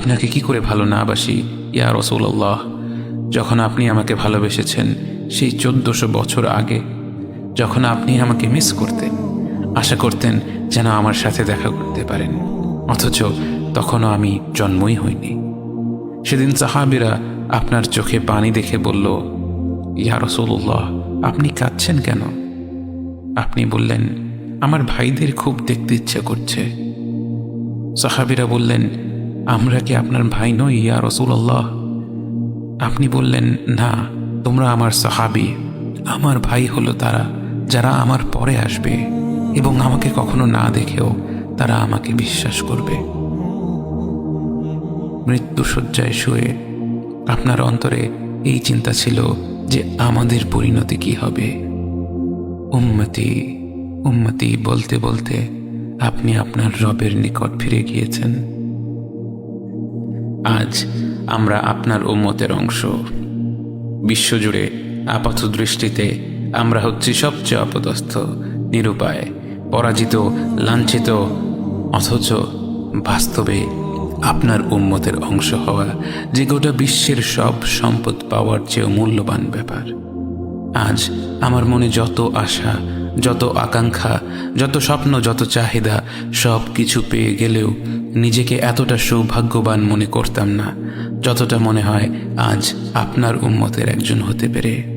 আপনাকে কি করে ভালো না বাসি ইয়া রাসূলুল্লাহ। যখন আপনি আমাকে ভালোবেসেছেন সেই 1400 বছর আগে, যখন আপনি আমাকে মিস করতেন, আশা করতেন যেন আমার সাথে দেখা করতে পারেন, অথচ তখনও আমি জন্মই হইনি। সেদিন সাহাবীরা আপনার চোখে পানি দেখে বলল, ইয়া রাসূলুল্লাহ, আপনি কাঁদছেন কেন? আপনি বললেন, আমার ভাইদের খুব দেখতে ইচ্ছা করছে। সাহাবীরা বললেন, আমরা কি আপনার ভাই নই ইয়া রাসূলুল্লাহ? আপনি বললেন, না, তোমরা আমার সাহাবী। আমার ভাই হলো তারা যারা আমার পরে আসবে এবং আমাকে কখনো না দেখেও তারা আমাকে বিশ্বাস করবে। মৃত্যুশয্যায় শুয়ে আপনার অন্তরে এই চিন্তা ছিল যে আমাদের পরিণতি কি হবে। উম্মতি উম্মতি বলতে বলতে আপনি আপনার রবের নিকট ফিরে গিয়েছেন। আজ আমরা আপনার উম্মতের অংশ। বিশ্বজুড়ে আপাত দৃষ্টিতে আমরা হচ্ছি সবচেয়ে অপদস্থ, নিরুপায়, পরাজিত, লাঞ্ছিত, অথচ বাস্তবে আপনার উম্মতের অংশ হওয়া যে গোটা বিশ্বের সব সম্পদ পাওয়ার চেয়েও মূল্যবান ব্যাপার। আজ আমার মনে যত আশা, যত আকাঙ্ক্ষা, যত স্বপ্ন, যত চাহিদা, সব কিছু পেয়ে গেলেও নিজেকে এতটা সৌভাগ্যবান মনে করতাম না যতটা মনে হয় আজ আপনার উম্মতের একজন হতে পেরে।